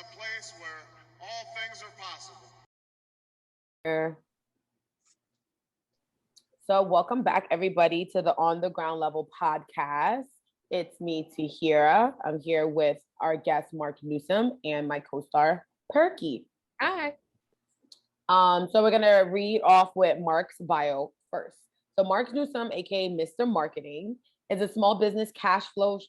a place where all things are possible. So welcome back, everybody, to the On the Ground Level podcast. It's me, Tahyira. I'm here with our guest, Mark Newsome, and my co-star, Perky. Hi. So we're gonna read off with Mark's bio first. So Mark Newsome, aka Mr. Marketing, is a small business cash flow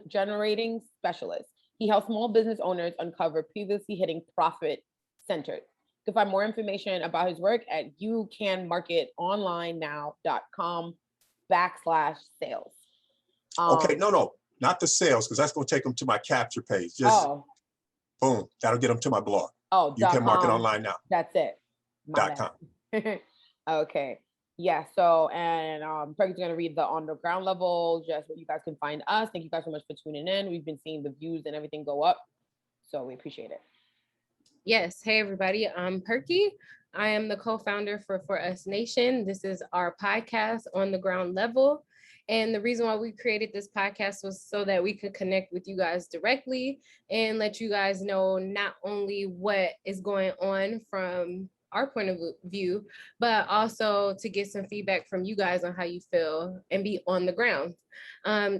generating specialist. He helps small business owners uncover previously hitting profit centers. You can find more information about his work at youcanmarketonlinenow.com/sales. Okay, no, not the sales, because that's going to take them to my capture page. Just boom, that'll get them to my blog. Oh, you can market online now. That's it. .com. Okay. Yeah. So, and Perky's going to read the On the Ground Level, just what you guys can find us. Thank you guys so much for tuning in. We've been seeing the views and everything go up, so we appreciate it. Yes. Hey, everybody. I'm Perky. I am the co-founder for Us Nation. This is our podcast, On the Ground Level. And the reason why we created this podcast was so that we could connect with you guys directly and let you guys know not only what is going on from our point of view, but also to get some feedback from you guys on how you feel and be on the ground.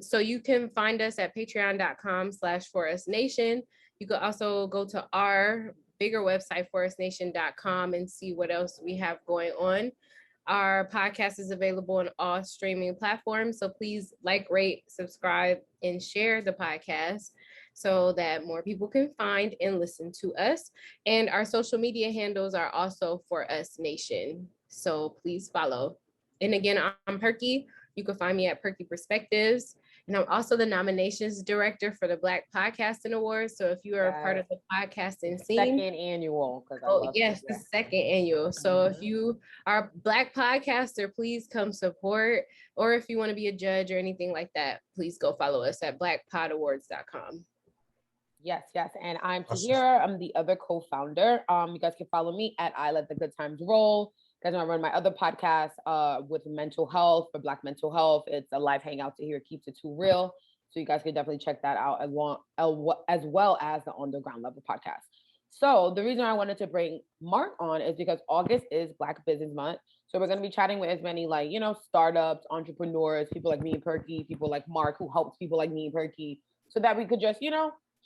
So you can find us at patreon.com/forusnation. You could also go to our bigger website, forusnation.com, and see what else we have going on. Our podcast is available on all streaming platforms. So please like, rate, subscribe, and share the podcast so that more people can find and listen to us. And our social media handles are also For Us Nation. So please follow. And again, I'm Perky. You can find me at Perky Perspectives. And I'm also the nominations director for the Black Podcasting Awards. So if you are a part of the podcasting scene. Second annual. Yes, the second annual. So if you are a Black podcaster, please come support. Or if you want to be a judge or anything like that, please go follow us at blackpodawards.com. Yes. And I'm Tahyira. I'm the other co-founder. You guys can follow me at I Let the Good Times Roll. Guys, I run my other podcast with mental health, for Black mental health. It's a live hangout to hear Keeps It Too Real. So you guys can definitely check that out as well as the On the Ground Level podcast. So the reason I wanted to bring Mark on is because August is Black Business Month. So we're going to be chatting with as many startups, entrepreneurs, people like me and Perky, people like Mark who helps people like me and Perky, so that we could just,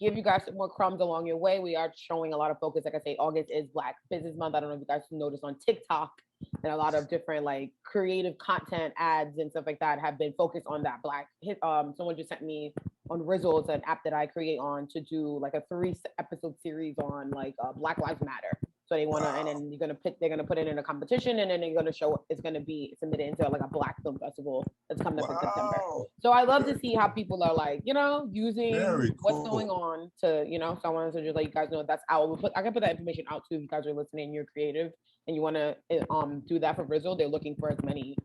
give you guys some more crumbs along your way. We are showing a lot of focus. Like I say, August is Black Business Month. I don't know if you guys noticed on TikTok, and a lot of different creative content ads and stuff like that have been focused on that Black. Someone just sent me on Rizzle. It's an app that I create on to do a 3-episode series on Black Lives Matter. So they want to, and then they're gonna put it in a competition, and then they're gonna show it's gonna be submitted into a Black film festival that's coming up in September. So I love to see how people are using what's going on to So I wanted to just let you guys know that's out. I can put that information out too if you guys are listening and you're creative and you want to do that for Rizzle. They're looking for as many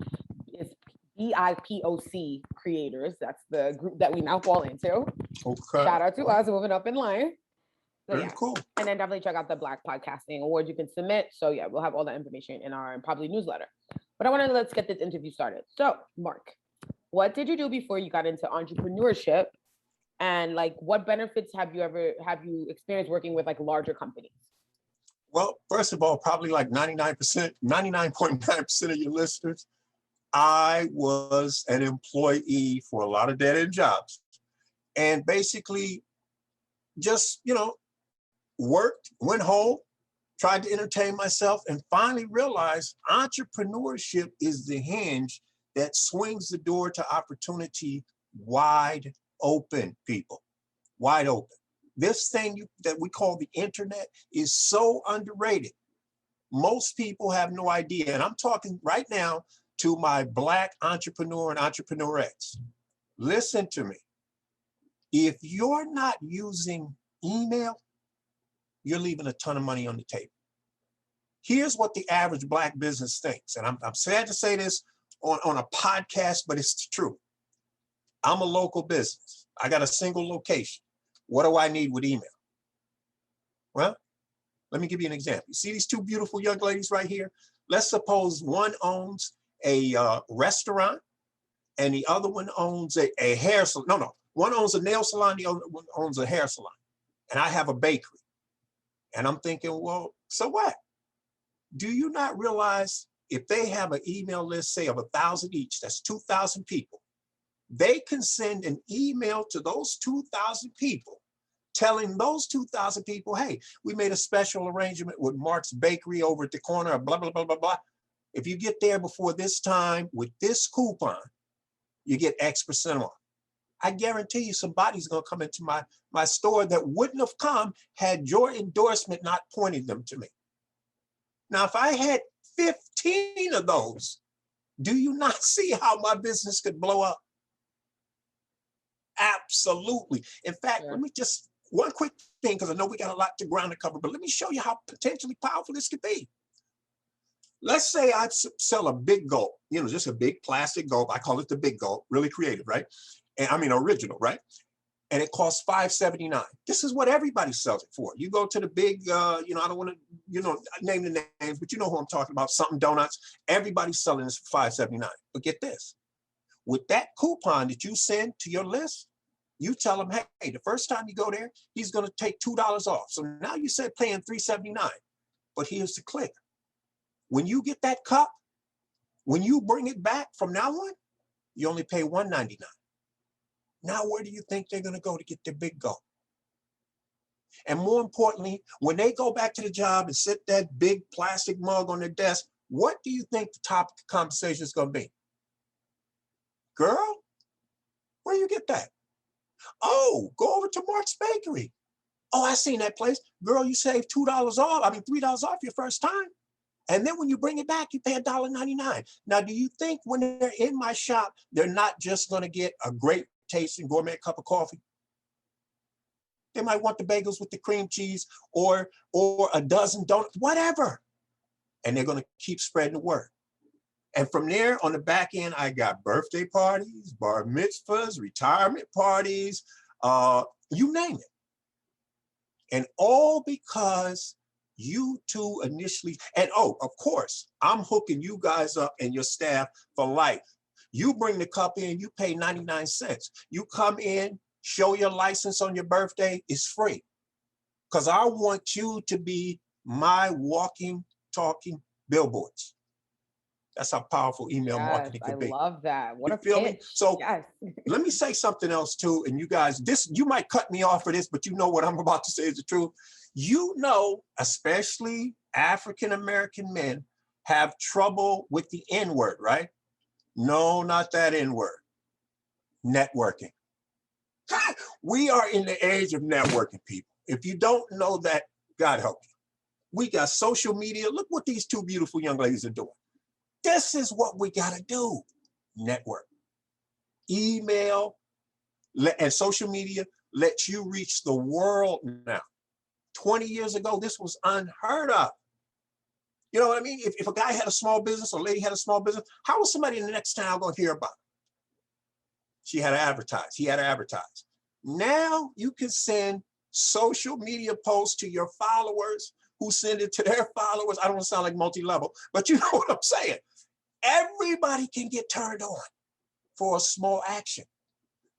BIPOC creators. That's the group that we now fall into. Okay. Shout out to us moving up in line. So, very cool. And then definitely check out the Black Podcasting Awards you can submit. So yeah, we'll have all that information in our probably newsletter. But let's get this interview started. So Mark, what did you do before you got into entrepreneurship? And what benefits have you experienced working with larger companies? Well, first of all, probably 99.9% of your listeners, I was an employee for a lot of dead-end jobs. And basically just, worked, went home, tried to entertain myself, and finally realized entrepreneurship is the hinge that swings the door to opportunity wide open, people, wide open. This thing that we call the internet is so underrated. Most people have no idea. And I'm talking right now to my Black entrepreneur and entrepreneurettes. Listen to me. If you're not using email, you're leaving a ton of money on the table. Here's what the average Black business thinks. And I'm sad to say this on a podcast, but it's the truth. I'm a local business. I got a single location. What do I need with email? Well, let me give you an example. You see these two beautiful young ladies right here? Let's suppose one owns a restaurant and the other one owns a hair salon. No. One owns a nail salon, the other one owns a hair salon. And I have a bakery. And I'm thinking, well, so what? Do you not realize if they have an email list, say of 1,000 each, that's 2,000 people, they can send an email to those 2,000 people telling those 2,000 people, hey, we made a special arrangement with Mark's Bakery over at the corner of blah, blah, blah, blah, blah. If you get there before this time with this coupon, you get X% off. I guarantee you somebody's going to come into my store that wouldn't have come had your endorsement not pointed them to me. Now, if I had 15 of those, do you not see how my business could blow up? Absolutely. In fact, let me just, one quick thing, because I know we got a lot to ground to cover, but let me show you how potentially powerful this could be. Let's say I sell a big gulp, just a big plastic gulp. I call it the big gulp, really creative, right? And I mean, original, right? And it costs $5.79. This is what everybody sells it for. You go to the big, I don't want to, name the names, but you know who I'm talking about, something donuts. Everybody's selling this for $5.79. But get this, with that coupon that you send to your list, you tell them, hey, the first time you go there, he's going to take $2 off. So now you said paying $3.79, but here's the click. When you get that cup, when you bring it back from now on, you only pay $1.99. Now, where do you think they're going to go to get their big gulp? And more importantly, when they go back to the job and sit that big plastic mug on their desk, what do you think the topic of conversation is going to be? Girl, where you get that? Oh, go over to Mark's Bakery. Oh, I seen that place. Girl, you saved $2 off. I mean, $3 off your first time. And then when you bring it back, you pay $1.99. Now, do you think when they're in my shop, they're not just going to get a great tasting gourmet cup of coffee? They might want the bagels with the cream cheese or a dozen donuts, whatever. And they're going to keep spreading the word. And from there on the back end, I got birthday parties, bar mitzvahs, retirement parties, you name it. And all because you two initially, and oh, of course, I'm hooking you guys up and your staff for life. You bring the cup in, you pay 99 cents. You come in, show your license on your birthday, it's free. Because I want you to be my walking, talking billboards. That's how powerful email marketing can be. I love that. What you a feel pitch. Me? So yes. Let me say something else too. And you guys, you might cut me off for this, but you know what I'm about to say is the truth. Especially African-American men have trouble with the N-word, right? No, not that N-word. Networking. We are in the age of networking, people. If you don't know that, God help you. We got social media. Look what these two beautiful young ladies are doing. This is what we got to do. Network. Email and social media lets you reach the world now. 20 years ago, this was unheard of. You know what I mean? If a guy had a small business or a lady had a small business, how was somebody in the next town going to hear about it? She had to advertise. He had to advertise. Now you can send social media posts to your followers who send it to their followers. I don't want to sound like multi-level, but you know what I'm saying. Everybody can get turned on for a small action.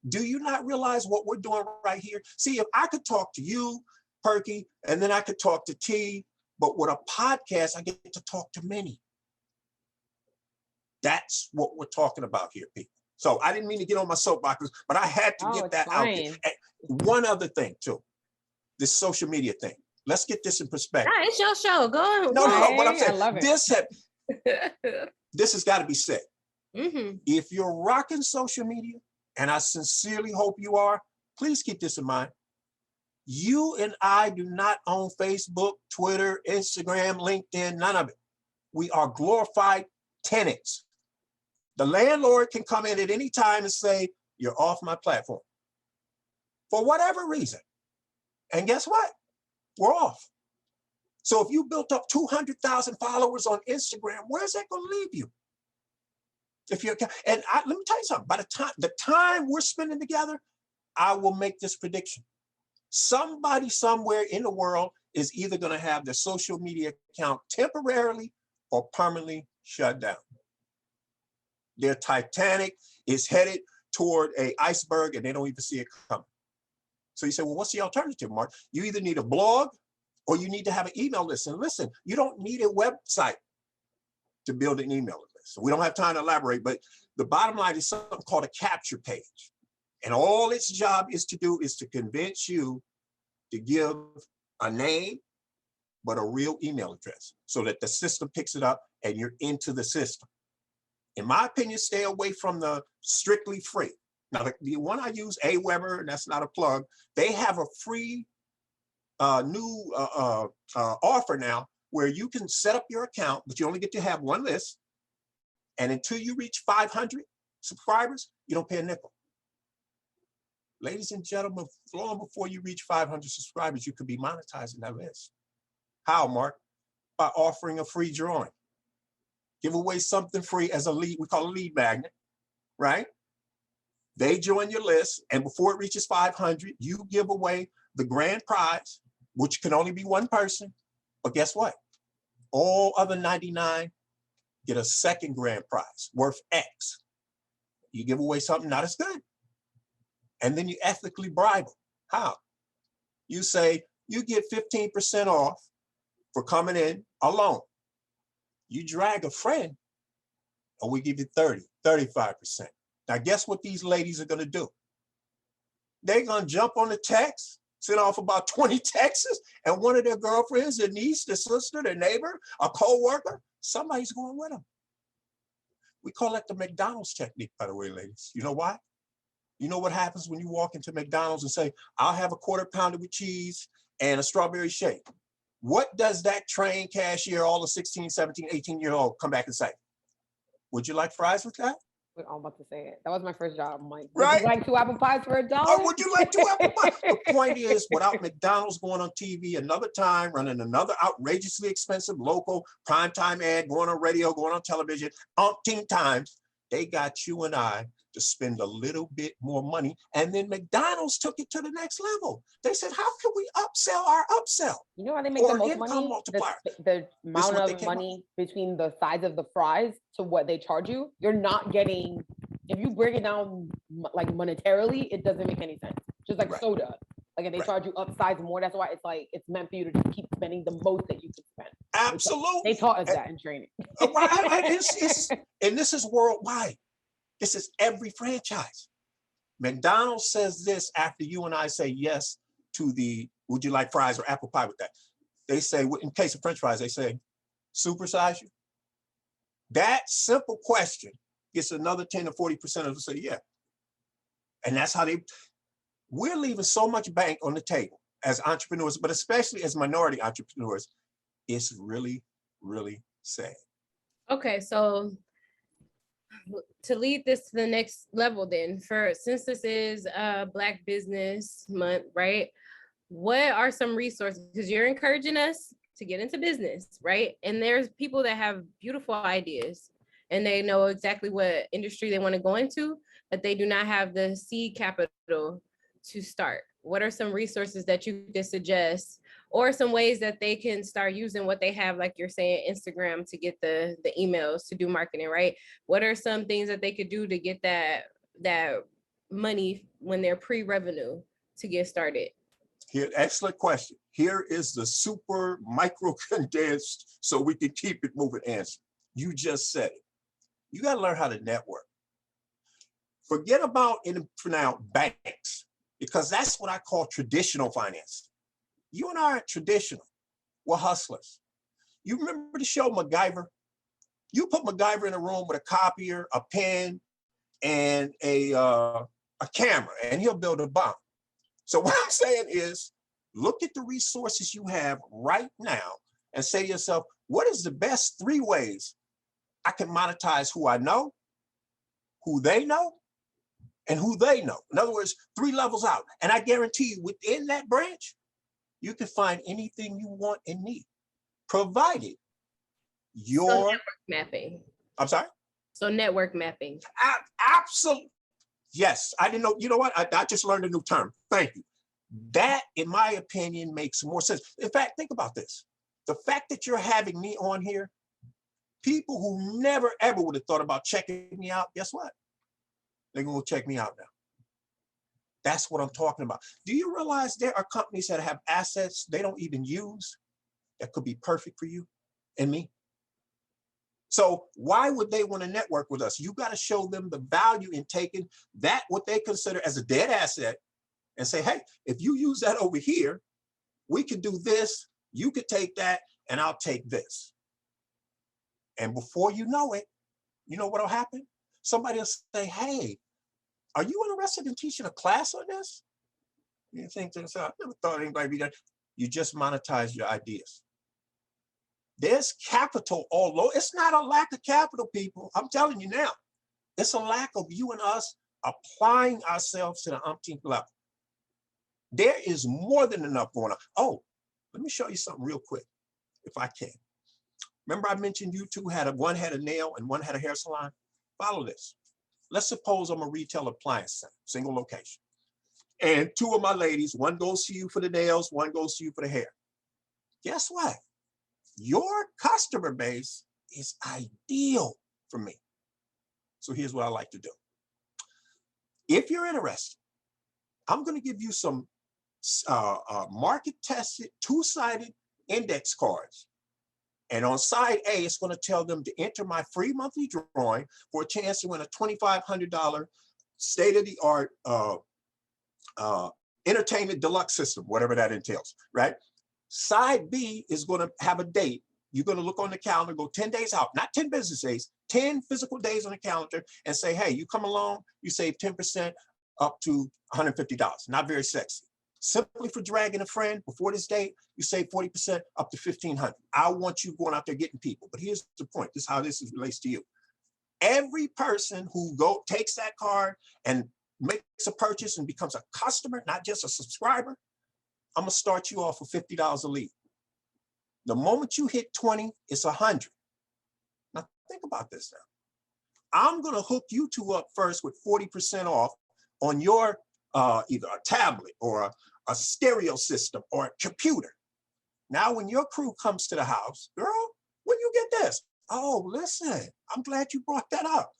Do you not realize what we're doing right here? See, if I could talk to you, Perky, and then I could talk to T, but with a podcast, I get to talk to many. That's what we're talking about here, people. So I didn't mean to get on my soapbox, but I had to get that out there. And one other thing too, this social media thing. Let's get this in perspective. It's your show. Go on. No, what I'm saying, I love it. This has got to be said. Mm-hmm. If you're rocking social media, and I sincerely hope you are, please keep this in mind. You and I do not own Facebook, Twitter, Instagram, LinkedIn, none of it. We are glorified tenants. The landlord can come in at any time and say, you're off my platform. For whatever reason. And guess what? We're off. So if you built up 200,000 followers on Instagram, where's that going to leave you? Let me tell you something. By the time we're spending together, I will make this prediction. Somebody somewhere in the world is either going to have their social media account temporarily or permanently shut down. Their Titanic is headed toward an iceberg and they don't even see it coming. So you say, well, what's the alternative, Mark? You either need a blog or you need to have an email list. And listen, you don't need a website to build an email list. So we don't have time to elaborate, but the bottom line is something called a capture page. And all its job is to do is to convince you to give a name, but a real email address so that the system picks it up and you're into the system. In my opinion, stay away from the strictly free. Now, the one I use, Aweber, and that's not a plug, they have a free new offer now where you can set up your account, but you only get to have one list. And until you reach 500 subscribers, you don't pay a nickel. Ladies and gentlemen, long before you reach 500 subscribers, you could be monetizing that list. How, Mark? By offering a free drawing. Give away something free as a lead, we call it a lead magnet, right? They join your list, and before it reaches 500, you give away the grand prize, which can only be one person. But guess what? All other 99 get a second grand prize worth X. You give away something not as good. And then you ethically bribe them. How? You say, you get 15% off for coming in alone. You drag a friend, and we give you 30, 35%. Now, guess what these ladies are going to do? They're going to jump on the text, send off about 20 texts, and one of their girlfriends, their niece, their sister, their neighbor, a co-worker, somebody's going with them. We call that the McDonald's technique, by the way, ladies. You know why? You know what happens when you walk into McDonald's and say, I'll have a quarter pounder with cheese and a strawberry shake. What does that trained cashier, all the 16, 17, 18-year-old come back and say? Would you like fries with that? I'm about to say it. That was my first job. I'm like, right? Would you like 2 apple pies for $1? Or would you like 2 apple pies? The point is, without McDonald's going on TV another time, running another outrageously expensive local primetime ad, going on radio, going on television, umpteen times, they got you and I to spend a little bit more money. And then McDonald's took it to the next level. They said, how can we upsell our upsell? You know how they make the most money? Multiplier. The amount of money between the size of the fries to what they charge you, you're not getting, if you break it down like monetarily, it doesn't make any sense. Just like soda. Like if they charge you upsize more, that's why it's like, it's meant for you to just keep spending the most that you can spend. Absolutely. They taught us that in training. And this is worldwide. This is every franchise. McDonald's says this after you and I say yes to the, would you like fries or apple pie with that? They say, in case of French fries, they say, supersize you. That simple question gets another 10 to 40% of them say, yeah. And that's how we're leaving so much bank on the table as entrepreneurs, but especially as minority entrepreneurs. It's really, really sad. Okay, so to lead this to the next level then, since this is Black Business Month, right? What are some resources? Because you're encouraging us to get into business, right? And there's people that have beautiful ideas and they know exactly what industry they want to go into, but they do not have the seed capital to start. What are some resources that you could suggest, or some ways that they can start using what they have, like you're saying, Instagram, to get the emails to do marketing, right? What are some things that they could do to get that money when they're pre-revenue to get started? Here, excellent question. Here is the super micro condensed so we can keep it moving answer. You just said it. You got to learn how to network. Forget about, for now, banks, because that's what I call traditional finance. You and I aren't traditional. We're hustlers. You remember the show MacGyver? You put MacGyver in a room with a copier, a pen, and a camera, and he'll build a bomb. So what I'm saying is, look at the resources you have right now and say to yourself, what is the best 3 ways I can monetize who I know, who they know, and who they know? In other words, 3 levels out. And I guarantee you, within that branch, you can find anything you want and need, provided your network mapping. I'm sorry? So network mapping. Absolutely. Yes. I didn't know. You know what? I just learned a new term. Thank you. That, in my opinion, makes more sense. In fact, think about this. The fact that you're having me on here, people who never, ever would have thought about checking me out, guess what? They're going to check me out now. That's what I'm talking about. Do you realize there are companies that have assets they don't even use that could be perfect for you and me? So why would they want to network with us? You got to show them the value in taking that, what they consider as a dead asset, and say, hey, if you use that over here, we could do this. You could take that and I'll take this. And before you know it, you know what'll happen? Somebody will say, hey, are you interested in teaching a class on this? You think to yourself, I never thought anybody would be that. You just monetize your ideas. There's capital all over. It's not a lack of capital, people. I'm telling you now. It's a lack of you and us applying ourselves to the umpteenth level. There is more than enough going on. Oh, let me show you something real quick, if I can. Remember I mentioned you two had one had a nail and one had a hair salon? Follow this. Let's suppose I'm a retail appliance center, single location. And two of my ladies, one goes to you for the nails, one goes to you for the hair. Guess what? Your customer base is ideal for me. So here's what I like to do. If you're interested, I'm going to give you some market tested, two-sided index cards. And on side A, it's going to tell them to enter my free monthly drawing for a chance to win a $2,500 state-of-the-art entertainment deluxe system, whatever that entails, right? Side B is going to have a date. You're going to look on the calendar, go 10 days out, not 10 business days, 10 physical days on the calendar, and say, hey, you come along, you save 10% up to $150. Not very sexy. Simply for dragging a friend before this date, you save 40% up to $1,500. I want you going out there getting people. But here's the point. This is how this relates to you. Every person who takes that card and makes a purchase and becomes a customer, not just a subscriber, I'm gonna start you off with $50 a lead. The moment you hit 20, it's 100. Now think about this now. I'm gonna hook you two up first with 40% off on your either a tablet or a stereo system or a computer. Now when your crew comes to the house, girl, when you get this? Oh, listen, I'm glad you brought that up.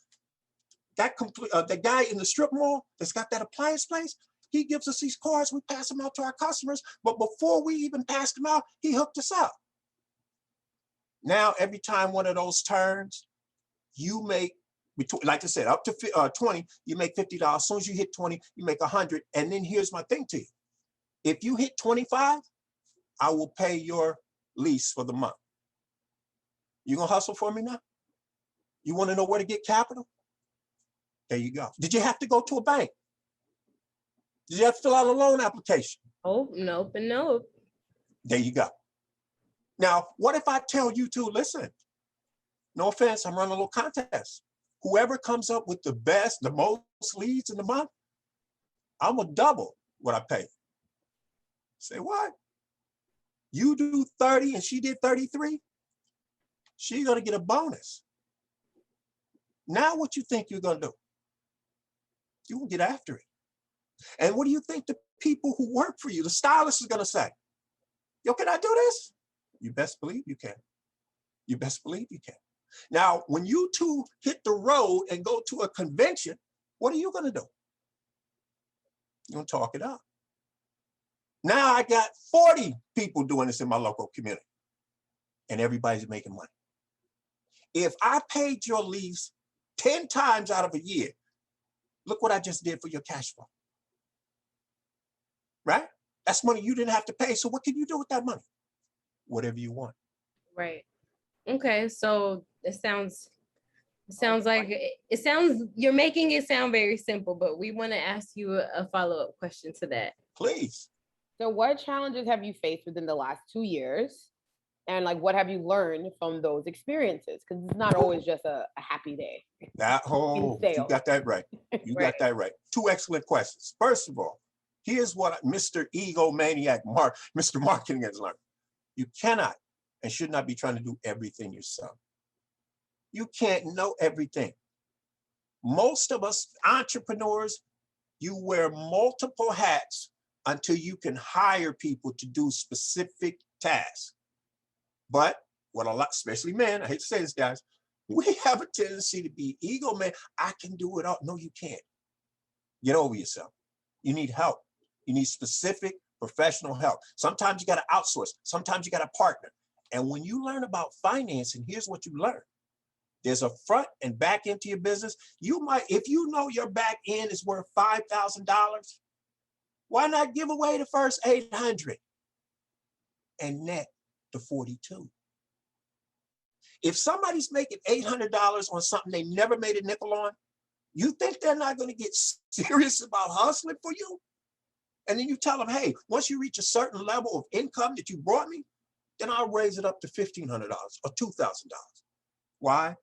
The guy in the strip mall that's got that appliance place, he gives us these cards, we pass them out to our customers, but before we even passed them out, he hooked us up. Now, every time one of those turns, you make, like I said, up to 20, you make $50. As soon as you hit 20, you make 100. And then here's my thing to you. If you hit 25, I will pay your lease for the month. You gonna hustle for me now? You wanna know where to get capital? There you go. Did you have to go to a bank? Did you have to fill out a loan application? Oh, nope and nope. There you go. Now, what if I tell you to, listen, no offense, I'm running a little contest. Whoever comes up with the best, the most leads in the month, I'm gonna double what I pay. Say what? You do 30 and she did 33? She's gonna get a bonus. Now what you think you're gonna do? You will get after it. And what do you think the people who work for you, the stylist is gonna say? Yo, can I do this? You best believe you can. You best believe you can. Now, when you two hit the road and go to a convention, what are you gonna do? You're gonna talk it up. Now I got 40 people doing this in my local community and everybody's making money. If I paid your lease 10 times out of a year, look what I just did for your cash flow. Right? That's money you didn't have to pay. So what can you do with that money? Whatever you want. Right. Okay. So it sounds you're making it sound very simple, but we want to ask you a follow-up question to that. Please. So what challenges have you faced within the last 2 years? And like, what have you learned from those experiences? Because it's not always just a happy day. You got that right. You Right. got that right. Two excellent questions. First of all, here's what Mr. Egomaniac Mr. Marketing has learned. You cannot and should not be trying to do everything yourself. You can't know everything. Most of us entrepreneurs, you wear multiple hats until you can hire people to do specific tasks. But what a lot, especially men, I hate to say this, guys, we have a tendency to be ego man. I can do it all. No, you can't. Get over yourself. You need help. You need specific professional help. Sometimes you got to outsource. Sometimes you got to partner. And when you learn about financing, here's what you learn. There's a front and back end to your business. You might, if you know your back end is worth $5,000, why not give away the first 800 and net the 42? If somebody's making $800 on something they never made a nickel on, you think they're not going to get serious about hustling for you? And then you tell them, hey, once you reach a certain level of income that you brought me, then I'll raise it up to $1,500 or $2,000. Why?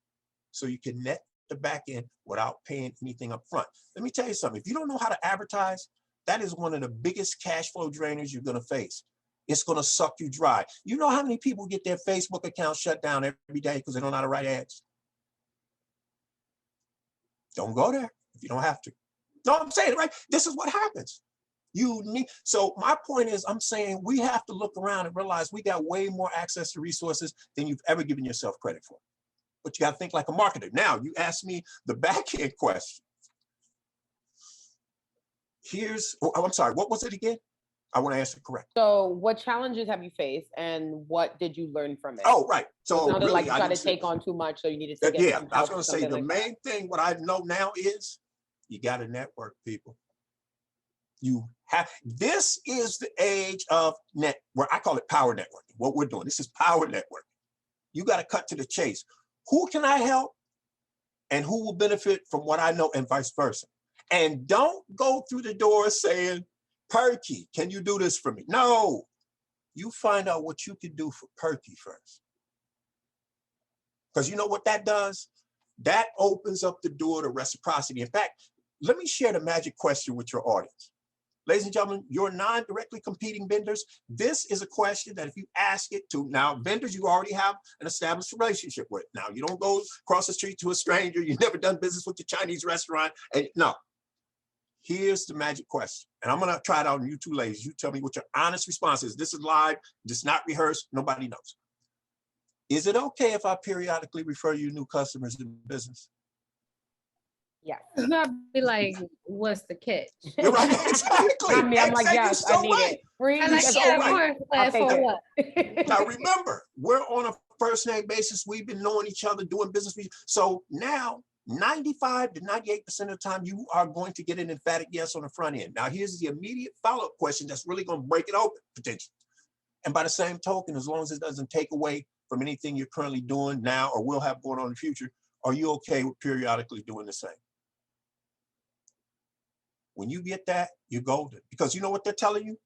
So you can net the back end without paying anything up front. Let me tell you something. If you don't know how to advertise, that is one of the biggest cash flow drainers you're going to face. It's going to suck you dry. You know how many people get their Facebook accounts shut down every day because they don't know how to write ads? Don't go there if you don't have to. No, I'm saying it right. This is what happens. You need, so my point is, I'm saying we have to look around and realize we got way more access to resources than you've ever given yourself credit for. But you got to think like a marketer. Now, you asked me the back end question. I'm sorry, what was it again? I want to answer correct. So what challenges have you faced and what did you learn from it? Oh, right. So really, like you I try to take on too much, so you needed to get some help. I was going to say the main thing, what I know now is you got to network, people. This is the age of where I call it power networking. What we're doing, this is power networking. You got to cut to the chase. Who can I help and who will benefit from what I know and vice versa? And don't go through the door saying, Perky, can you do this for me? No, you find out what you can do for Perky first. Because you know what that does? That opens up the door to reciprocity. In fact, let me share the magic question with your audience. Ladies and gentlemen, your non-directly competing vendors, this is a question that if you ask it to, now vendors you already have an established relationship with. Now, you don't go across the street to a stranger, you've never done business with the Chinese restaurant, and no. Here's the magic question, and I'm gonna try it out on you two ladies. You tell me what your honest response is. This is live, this is not rehearsed, nobody knows. Is it okay if I periodically refer you new customers to business? Yeah. I'd be like, what's the catch? You're right, exactly. I mean, I'm like, yes, I need it. Free. I'm like, so yeah, right. of course, for what? Now remember, we're on a first name basis. We've been knowing each other, doing business. So now 95 to 98% of the time, you are going to get an emphatic yes on the front end. Now, here's the immediate follow-up question that's really going to break it open, potentially. And by the same token, as long as it doesn't take away from anything you're currently doing now or will have going on in the future, are you okay with periodically doing the same? When you get that, you're golden. Because you know what they're telling you?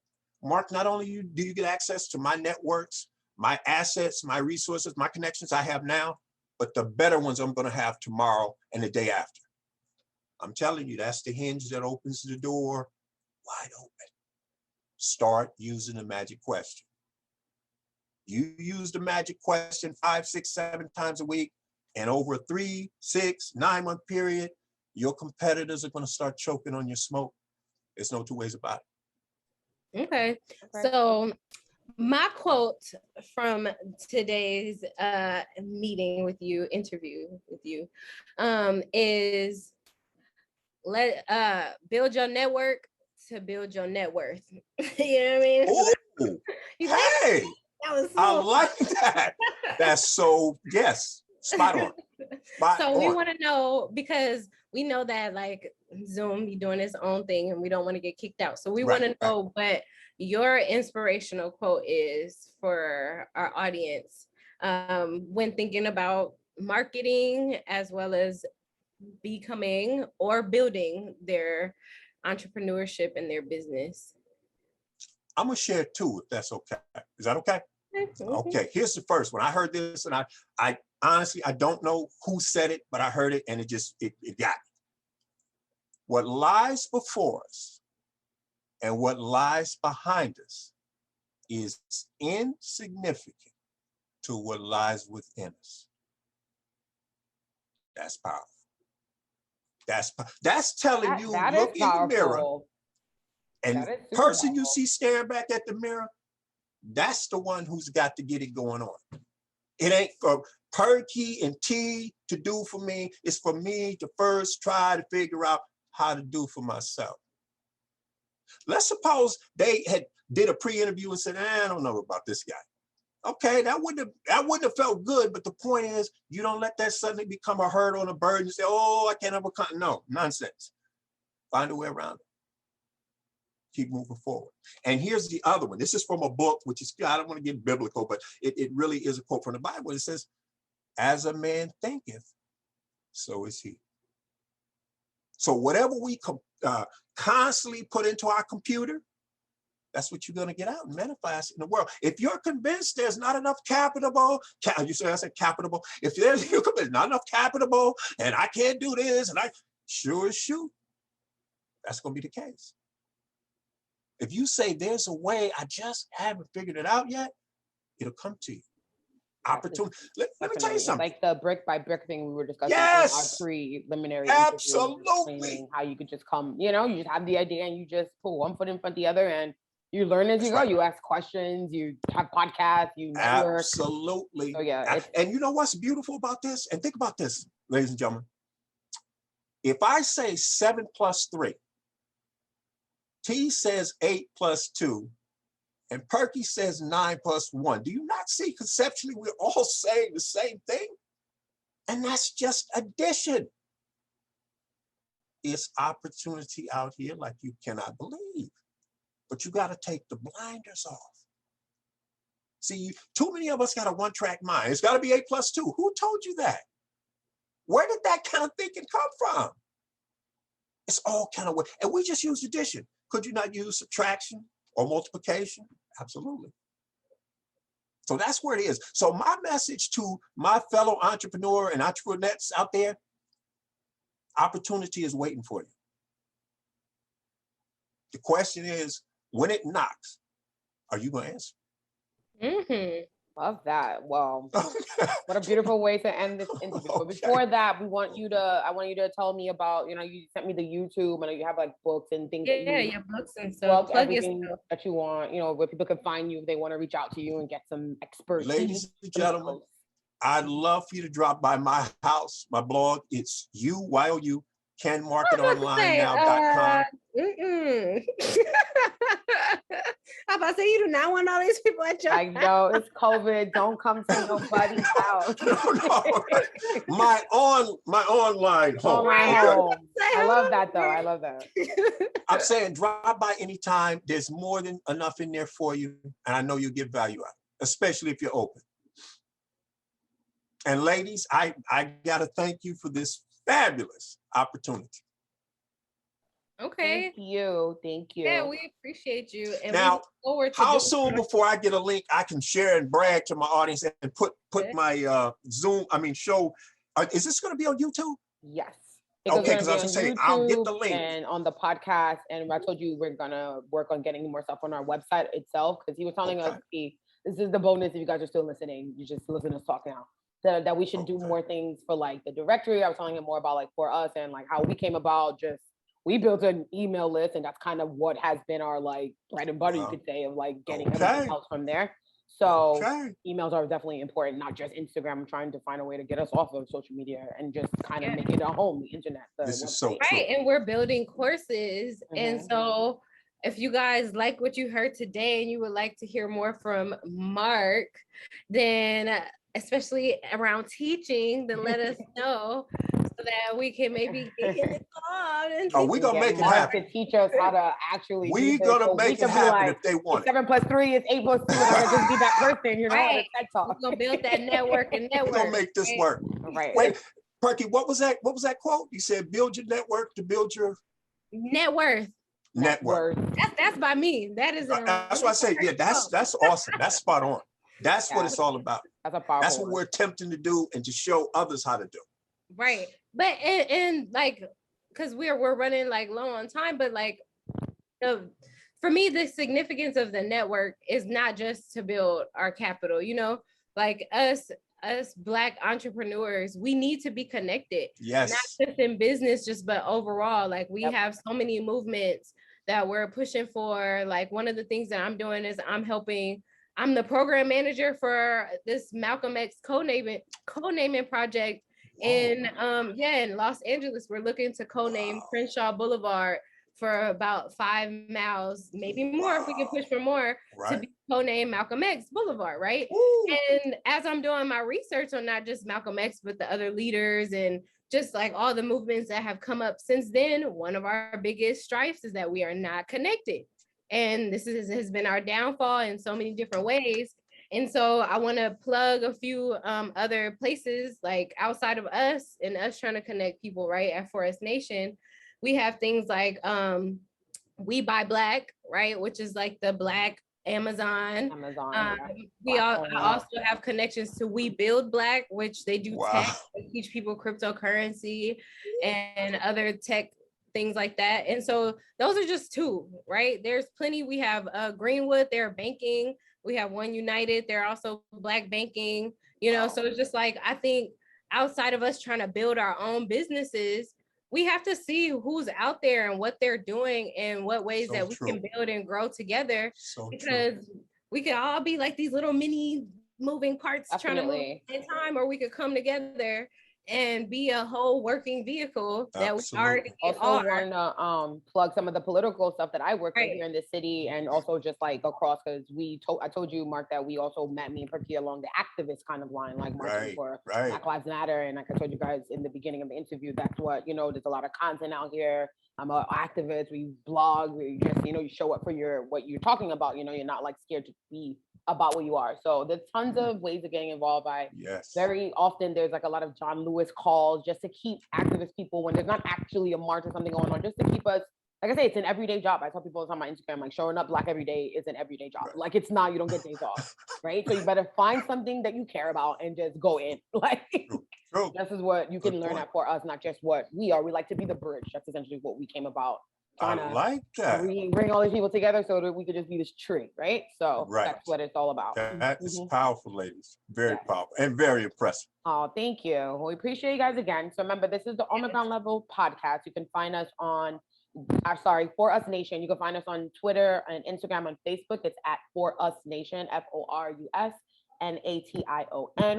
Mark, not only do you get access to my networks, my assets, my resources, my connections I have now, but the better ones I'm going to have tomorrow and the day after. I'm telling you, that's the hinge that opens the door wide open. Start using the magic question. You use the magic question 5, 6, 7 times a week, and over a 3, 6, 9 month period, your competitors are going to start choking on your smoke. There's no two ways about it. Okay. So my quote from today's interview with you, is build your network to build your net worth. You know what I mean? Ooh, hey, that was I like that. That's so, yes, spot on. So we want to know, because we know that like Zoom be doing its own thing and we don't want to get kicked out. So we want to know what your inspirational quote is for our audience when thinking about marketing as well as becoming or building their entrepreneurship and their business. I'm gonna share 2 if that's okay. Is that okay? Okay, here's the first one. I heard this and I honestly, I don't know who said it, but I heard it and it got me. What lies before us and what lies behind us is insignificant to what lies within us. That's powerful. That's telling you, look in the mirror, and the person you see staring back at the mirror, that's the one who's got to get it going on. It ain't for Perky and T to do for me. It's for me to first try to figure out how to do for myself. Let's suppose they had did a pre-interview and said, I don't know about this guy. Okay, that wouldn't have felt good. But the point is, you don't let that suddenly become a hurt on a burden and say, oh, I can't overcome. No, nonsense. Find a way around it. Keep moving forward. And here's the other one. This is from a book, which is, I don't want to get biblical, but it really is a quote from the Bible. It says, as a man thinketh, so is he. So whatever we constantly put into our computer, that's what you're going to get out and manifest in the world. If you're convinced there's not enough capital, you say I said capital. If you're convinced not enough capital and I can't do this, and I sure as shoot, that's going to be the case. If you say there's a way, I just haven't figured it out yet, it'll come to you. Opportunity. Let me tell you something. Like the brick by brick thing we were discussing yes! in our preliminary Absolutely. how you could just come, you just have the idea and you just put one foot in front of the other and you learn as you go. Right. You ask questions, you have podcasts, you network. Absolutely. So yeah. And you know what's beautiful about this? And think about this, ladies and gentlemen. If I say 7 plus 3, T says 8 plus 2, and Perky says 9 plus 1. Do you not see conceptually we're all saying the same thing? And that's just addition. It's opportunity out here like you cannot believe. But you got to take the blinders off. See, too many of us got a one-track mind. It's got to be 8 plus 2. Who told you that? Where did that kind of thinking come from? It's all kind of way. And we just use addition. Could you not use subtraction or multiplication? Absolutely. So that's where it is. So my message to my fellow entrepreneur and entrepreneurs out there, opportunity is waiting for you. The question is, when it knocks, are you going to answer? Mm-hmm. Love that. Well, what a beautiful way to end this interview. But before that, I want you to tell me about, you sent me the YouTube. I know you have like books and things. Yeah, your books and stuff. Plug your stuff that you want, where people can find you if they want to reach out to you and get some expertise. Ladies and gentlemen, I'd love for you to drop by my house, my blog. It's UYOU. CanMarketOnline.com. I'm about to say, you do not want all these people at your house. I know, it's COVID. Don't come to nobody's house. No. My online home. I love that, though. I love that. I'm saying drop by anytime. There's more than enough in there for you. And I know you'll get value out, especially if you're open. And ladies, I got to thank you for this fabulous opportunity. Okay. Thank you. Yeah, we appreciate you. And now, we look forward to how soon before I get a link I can share and brag to my audience and put my show? Is this going to be on YouTube? Yes. Okay, because I was going to say, I'll get the link. And on the podcast, and I told you we're going to work on getting more stuff on our website itself, because he was telling us, this is the bonus if you guys are still listening. You just listen to us talk now. That we should do more things for like the directory. I was telling him more about like for us and like how we came about. We built an email list, and that's kind of what has been our like bread and butter, you could say, of like getting everything else from there. So emails are definitely important, not just Instagram. I'm trying to find a way to get us off of social media and just kind of make it a home, the internet. This is so right, and we're building courses, and so if you guys like what you heard today and you would like to hear more from Mark, then especially around teaching, then let us know so that we can maybe get involved. We're going to make it happen. To teach us how to actually we're going to make it happen if they want it. 7 plus 3 is 8 plus 2. Just be that person, right. We're going to build that network and network. We're going to make this work. Right. Wait, Perky, what was that quote? You said build your network to build your... Net worth. That's by me. That is... That's what I say. Yeah, that's awesome. That's spot on. That's what it's all about. That's what we're attempting to do and to show others how to do. Right. But and like, because we're running like low on time, but like for me, the significance of the network is not just to build our capital, like us Black entrepreneurs, we need to be connected. Yes. Not just in business, but overall. Like we have so many movements that we're pushing for. Like one of the things that I'm doing is I'm the program manager for this Malcolm X co-naming project in Los Angeles. We're looking to co-name Crenshaw Boulevard for about 5 miles, maybe more if we can push for more, to be codenamed Malcolm X Boulevard, right? Woo. And as I'm doing my research on not just Malcolm X, but the other leaders and just like all the movements that have come up since then, one of our biggest strifes is that we are not connected. And this has been our downfall in so many different ways. And so I want to plug a few other places like outside of us and us trying to connect people, right? At Forest Nation, we have things like We Buy Black, right? Which is like the Black Amazon. I also have connections to We Build Black, which they do tech, they teach people cryptocurrency and other tech things like that. And so those are just two, right? There's plenty. We have Greenwood, they're banking. We have One United, they're also Black banking, you know, so it's just like, I think outside of us trying to build our own businesses, we have to see who's out there and what they're doing and what ways that we can build and grow together, because we could all be like these little mini moving parts trying to move at a time, or we could come together and be a whole working vehicle that we already also want to plug some of the political stuff that I work with here in the city, and also just like across, because I told you, Mark, that we also met, me and Perky, along the activist kind of line, like marching for Black Lives Matter. And like I told you guys in the beginning of the interview, that's what, you know, there's a lot of content out here. I'm an activist, we blog, we just, you know, you show up for what you're talking about, you know, you're not like scared to be about what you are. So there's tons of ways of getting involved. Very often there's like a lot of John Lewis calls just to keep activist people, when there's not actually a march or something going on, just to keep us, like I say, it's an everyday job. I tell people on my Instagram, like, showing up Black every day is an everyday job. Like, it's not, you don't get days off, right? So you better find something that you care about and just go in. Like, this is what you can learn at For Us, not just what we are. We like to be the bridge. That's essentially what we came about. I like that. Bring all these people together so that we could just be this tree, right? So that's what it's all about. That is powerful, ladies. Very powerful and very impressive. Oh, thank you. Well, we appreciate you guys again. So remember, this is the On the Ground Level podcast. You can find us on, For Us Nation. You can find us on Twitter and Instagram, and Facebook. It's at For Us Nation, FORUSNATION.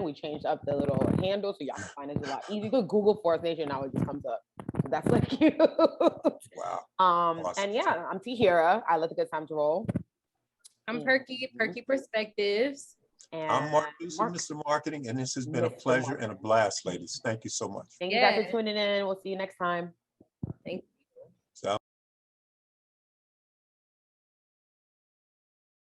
We changed up the little handle so y'all can find us a lot easier. You could Google For Us Nation, now it just comes up. So that's like cute. Wow. Awesome. And yeah, I'm Tahyira. I let the good times roll. I'm Perky Perspectives. And I'm Mark, Mr. Marketing, and this has been a pleasure and a blast, ladies. Thank you so much. Thank you guys for tuning in. We'll see you next time. Thank you.